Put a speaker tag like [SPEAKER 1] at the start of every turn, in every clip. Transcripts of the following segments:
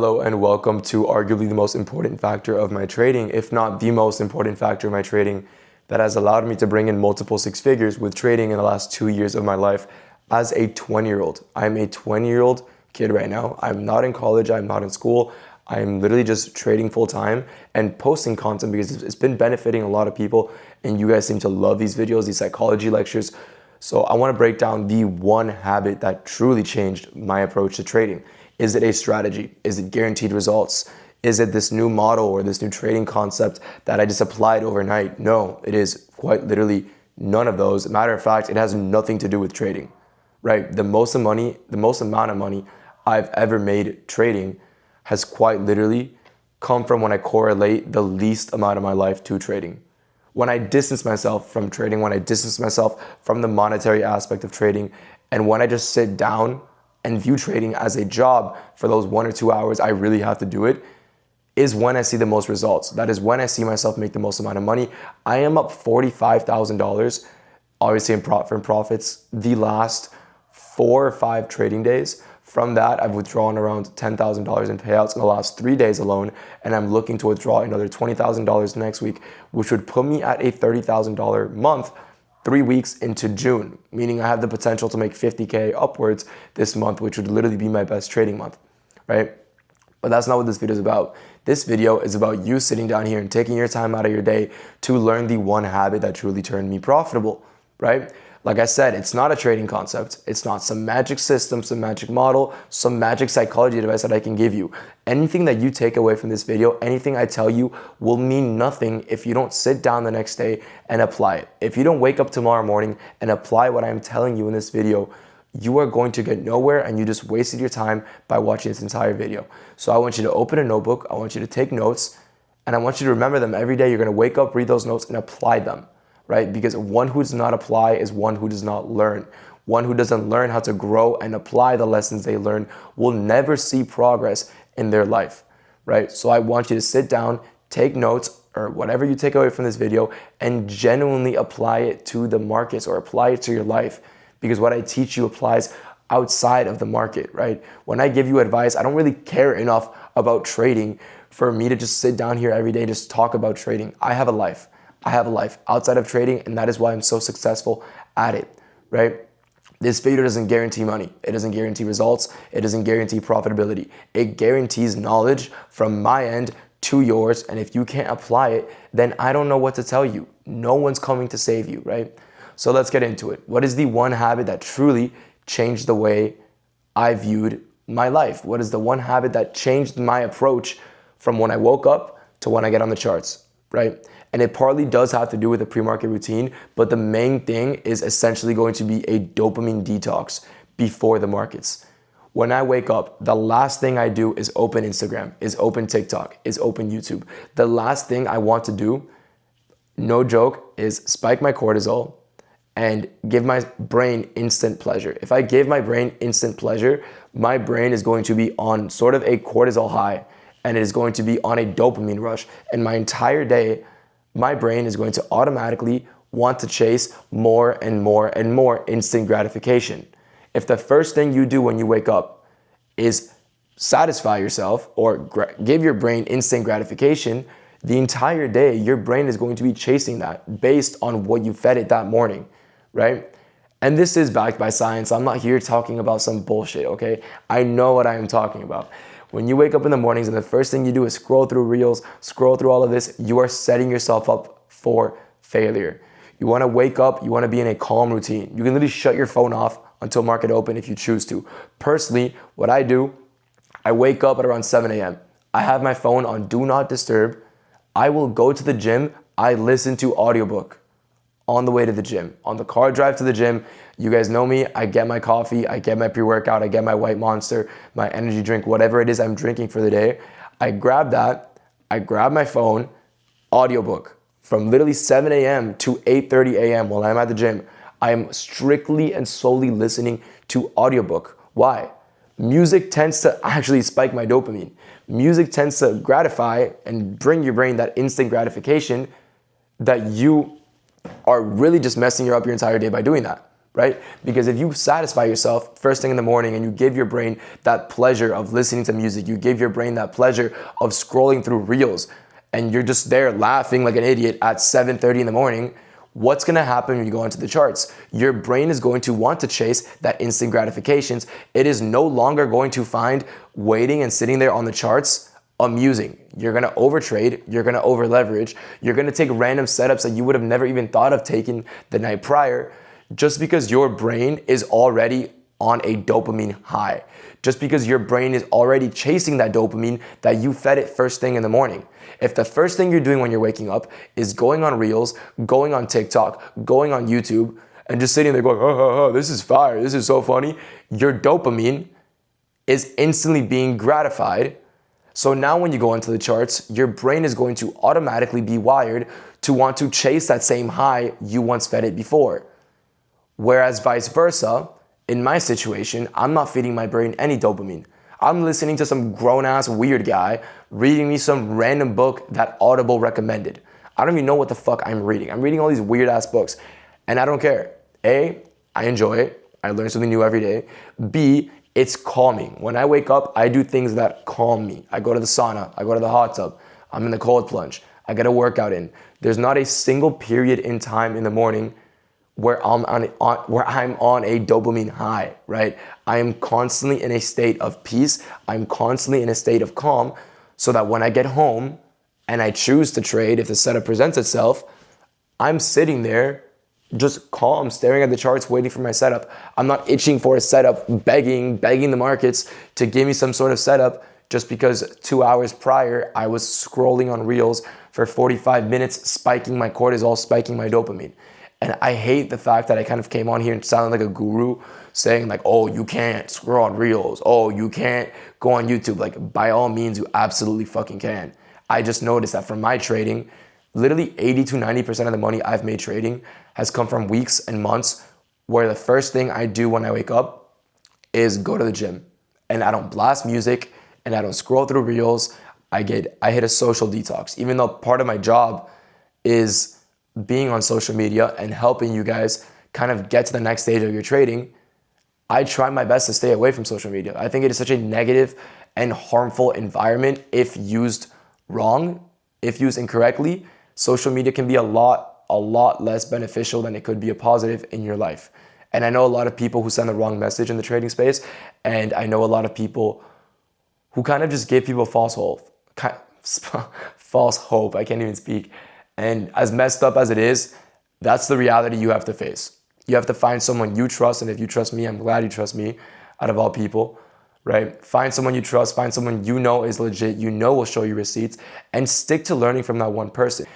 [SPEAKER 1] Hello and welcome to arguably the most important factor of my trading, if not the most important factor of my trading that has allowed me to bring in multiple six figures with trading in the last 2 years of my life as a 20-year-old. I'm a 20-year-old kid right now. I'm not in college, I'm not in school. I'm literally just trading full time and posting content because it's been benefiting a lot of people and you guys seem to love these videos, these psychology lectures. So I want to break down the one habit that truly changed my approach to trading. Is it a strategy? Is it guaranteed results? Is it this new model or this new trading concept that I just applied overnight? No, it is quite literally none of those. Matter of fact, it has nothing to do with trading, right? The most amount of money I've ever made trading has quite literally come from when I correlate the least amount of my life to trading. When I distance myself from trading, when I distance myself from the monetary aspect of trading, and when I just sit down and view trading as a job for those 1 or 2 hours I really have to do it, is when I see the most results. That is when I see myself make the most amount of money. I am up $45,000, obviously in profits, the last 4 or 5 trading days. From that, I've withdrawn around $10,000 in payouts in the last 3 days alone, and I'm looking to withdraw another $20,000 next week, which would put me at a $30,000 month 3 weeks into June, meaning I have the potential to make 50K upwards this month, which would literally be my best trading month, right? But that's not what this video is about. This video is about you sitting down here and taking your time out of your day to learn the one habit that truly turned me profitable, right? Like I said, it's not a trading concept. It's not some magic system, some magic model, some magic psychology advice that I can give you. Anything that you take away from this video, anything I tell you will mean nothing if you don't sit down the next day and apply it. If you don't wake up tomorrow morning and apply what I'm telling you in this video, you are going to get nowhere and you just wasted your time by watching this entire video. So I want you to open a notebook, I want you to take notes, and I want you to remember them every day. You're gonna wake up, read those notes, and apply them. Right? Because one who does not apply is one who does not learn. One who doesn't learn how to grow and apply the lessons they learn will never see progress in their life, right? So I want you to sit down, take notes, or whatever you take away from this video, and genuinely apply it to the markets or apply it to your life. Because what I teach you applies outside of the market, right? When I give you advice, I don't really care enough about trading for me to just sit down here every day and just talk about trading. I have a life. I have a life outside of trading, and that is why I'm so successful at it, right? This video doesn't guarantee money. It doesn't guarantee results. It doesn't guarantee profitability. It guarantees knowledge from my end to yours, and if you can't apply it, then I don't know what to tell you. No one's coming to save you, right? So let's get into it. What is the one habit that truly changed the way I viewed my life? What is the one habit that changed my approach from when I woke up to when I get on the charts, right? And it partly does have to do with a pre-market routine, but the main thing is essentially going to be a dopamine detox before the markets. When I wake up, the last thing I do is open Instagram, is open TikTok, is open YouTube. The last thing I want to do, no joke, is spike my cortisol and give my brain instant pleasure. If I give my brain instant pleasure, my brain is going to be on sort of a cortisol high, and it is going to be on a dopamine rush. And my entire day, my brain is going to automatically want to chase more and more and more instant gratification. If the first thing you do when you wake up is satisfy yourself or give your brain instant gratification, the entire day your brain is going to be chasing that based on what you fed it that morning, right? And this is backed by science. I'm not here talking about some bullshit, okay? I know what I am talking about. When you wake up in the mornings and the first thing you do is scroll through reels, scroll through all of this, you are setting yourself up for failure. You want to wake up, you want to be in a calm routine. You can literally shut your phone off until market open if you choose to. Personally, what I do, I wake up at around 7 a.m. I have my phone on do not disturb. I will go to the gym. I listen to audiobook on the way to the gym. On the car drive to the gym, you guys know me, I get my coffee, I get my pre-workout, I get my white Monster, my energy drink, whatever it is I'm drinking for the day. I grab that, I grab my phone, audiobook. From literally 7 a.m. to 8:30 a.m. while I'm at the gym, I am strictly and solely listening to audiobook. Why? Music tends to actually spike my dopamine. Music tends to gratify and bring your brain that instant gratification that you are really just messing up your entire day by doing that, right? Because if you satisfy yourself first thing in the morning and you give your brain that pleasure of listening to music, you give your brain that pleasure of scrolling through reels, and you're just there laughing like an idiot at 7:30 in the morning, what's gonna happen when you go into the charts? Your brain is going to want to chase that instant gratifications. It is no longer going to find waiting and sitting there on the charts amusing. You're gonna overtrade, you're gonna over leverage, you're gonna take random setups that you would have never even thought of taking the night prior, just because your brain is already on a dopamine high. Just because your brain is already chasing that dopamine that you fed it first thing in the morning. If the first thing you're doing when you're waking up is going on Reels, going on TikTok, going on YouTube, and just sitting there going, oh, this is fire, this is so funny, your dopamine is instantly being gratified. So now when you go into the charts, your brain is going to automatically be wired to want to chase that same high you once fed it before. Whereas vice versa, in my situation, I'm not feeding my brain any dopamine. I'm listening to some grown-ass weird guy reading me some random book that Audible recommended. I don't even know what the fuck I'm reading. I'm reading all these weird-ass books, and I don't care. A, I enjoy it. I learn something new every day. B, it's calming. When I wake up, I do things that calm me. I go to the sauna. I go to the hot tub. I'm in the cold plunge. I get a workout in. There's not a single period in time in the morning where I'm on a dopamine high, right? I am constantly in a state of peace. I'm constantly in a state of calm, so that when I get home and I choose to trade, if the setup presents itself, I'm sitting there just calm, staring at the charts, waiting for my setup. I'm not itching for a setup, begging the markets to give me some sort of setup just because 2 hours prior I was scrolling on Reels for 45 minutes, spiking my cortisol, spiking my dopamine. And I hate the fact that I kind of came on here and sounded like a guru saying like, oh, you can't scroll on Reels. Oh, you can't go on YouTube. Like, by all means, you absolutely fucking can. I just noticed that from my trading, literally 80 to 90% of the money I've made trading has come from weeks and months where the first thing I do when I wake up is go to the gym. And I don't blast music and I don't scroll through Reels. I hit a social detox. Even though part of my job is being on social media and helping you guys kind of get to the next stage of your trading, I try my best to stay away from social media. I think it is such a negative and harmful environment if used wrong, if used incorrectly. Social media can be a lot less beneficial than it could be a positive in your life. And I know a lot of people who send the wrong message in the trading space, and I know a lot of people who kind of just give people false hope. False hope, I can't even speak. And as messed up as it is, that's the reality you have to face. You have to find someone you trust, and if you trust me, I'm glad you trust me, out of all people, right? Find someone you trust, find someone you know is legit, you know will show you receipts, and stick to learning from that one person.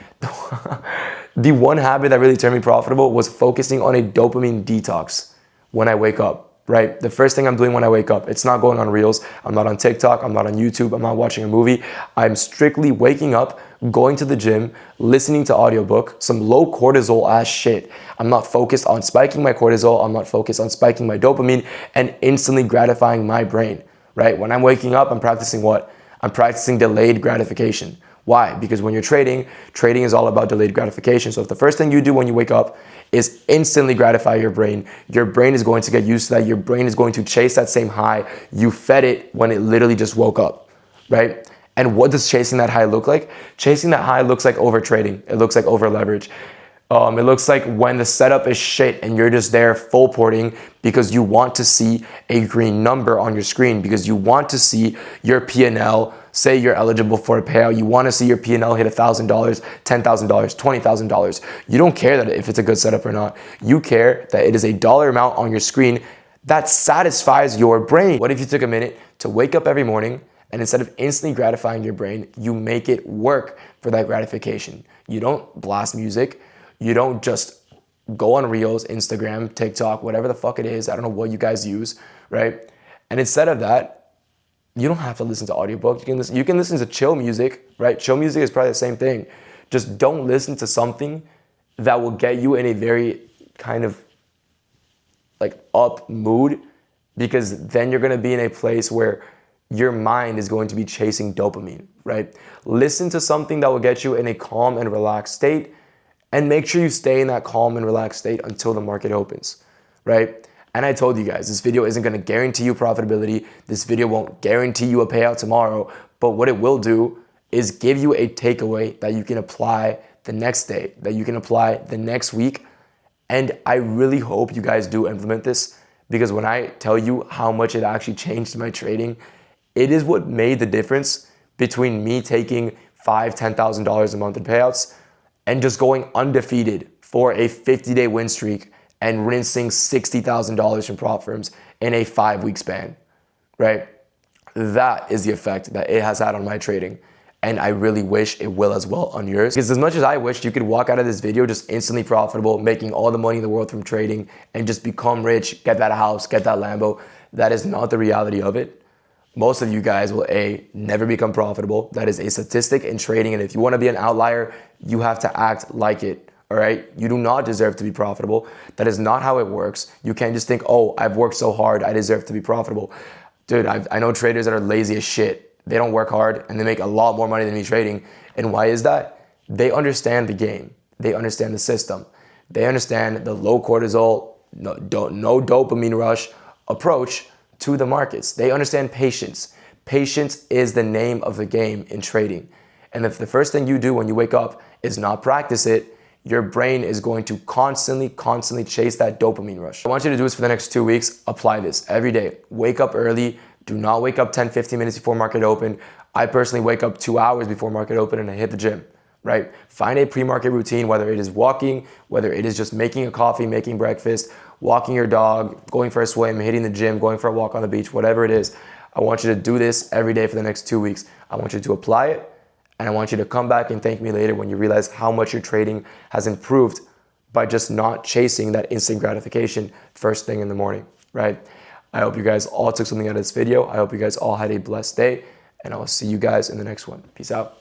[SPEAKER 1] The one habit that really turned me profitable was focusing on a dopamine detox when I wake up. Right? The first thing I'm doing when I wake up, it's not going on Reels, I'm not on TikTok, I'm not on YouTube, I'm not watching a movie. I'm strictly waking up, going to the gym, listening to audiobook, some low cortisol ass shit. I'm not focused on spiking my cortisol, I'm not focused on spiking my dopamine and instantly gratifying my brain, right? When I'm waking up, I'm practicing what? I'm practicing delayed gratification. Why? Because when you're trading is all about delayed gratification. So if the first thing you do when you wake up is instantly gratify your brain is going to get used to that. Your brain is going to chase that same high you fed it when it literally just woke up, right? And what does chasing that high look like? Chasing that high looks like over trading. It looks like over leverage. It looks like when the setup is shit and you're just there full porting because you want to see a green number on your screen, because you want to see your P&L, say you're eligible for a payout, you want to see your P&L hit $1,000, $10,000, $20,000. You don't care that if it's a good setup or not. You care that it is a dollar amount on your screen that satisfies your brain. What if you took a minute to wake up every morning and instead of instantly gratifying your brain, you make it work for that gratification? You don't blast music. You don't just go on Reels, Instagram, TikTok, whatever the fuck it is. I don't know what you guys use, right? And instead of that, you don't have to listen to audiobook. You can listen to chill music, right? Chill music is probably the same thing. Just don't listen to something that will get you in a very kind of like up mood, because then you're gonna be in a place where your mind is going to be chasing dopamine, right? Listen to something that will get you in a calm and relaxed state, and make sure you stay in that calm and relaxed state until the market opens, right? And I told you guys, this video isn't gonna guarantee you profitability. This video won't guarantee you a payout tomorrow, but what it will do is give you a takeaway that you can apply the next day, that you can apply the next week. And I really hope you guys do implement this, because when I tell you how much it actually changed my trading, it is what made the difference between me taking $5,000, $10,000 a month in payouts and just going undefeated for a 50-day win streak and rinsing $60,000 from prop firms in a 5-week span, right? That is the effect that it has had on my trading. And I really wish it will as well on yours. Because as much as I wished you could walk out of this video just instantly profitable, making all the money in the world from trading and just become rich, get that house, get that Lambo, that is not the reality of it. Most of you guys will never become profitable. That is a statistic in trading. And if you want to be an outlier, you have to act like it. All right. You do not deserve to be profitable. That is not how it works. You can't just think, oh, I've worked so hard, I deserve to be profitable. Dude, I know traders that are lazy as shit. They don't work hard and they make a lot more money than me trading. And why is that? They understand the game. They understand the system. They understand the low cortisol, no dopamine rush approach to the markets. They understand patience. Patience is the name of the game in trading. And if the first thing you do when you wake up is not practice it, your brain is going to constantly chase that dopamine rush. I want you to do this for the next 2 weeks. Apply this every day. Wake up early. Do not wake up 10, 15 minutes before market open. I personally wake up 2 hours before market open and I hit the gym, right? Find a pre-market routine, whether it is walking, whether it is just making a coffee, making breakfast, walking your dog, going for a swim, hitting the gym, going for a walk on the beach, whatever it is. I want you to do this every day for the next 2 weeks. I want you to apply it. And I want you to come back and thank me later when you realize how much your trading has improved by just not chasing that instant gratification first thing in the morning, right? I hope you guys all took something out of this video. I hope you guys all had a blessed day, and I will see you guys in the next one. Peace out.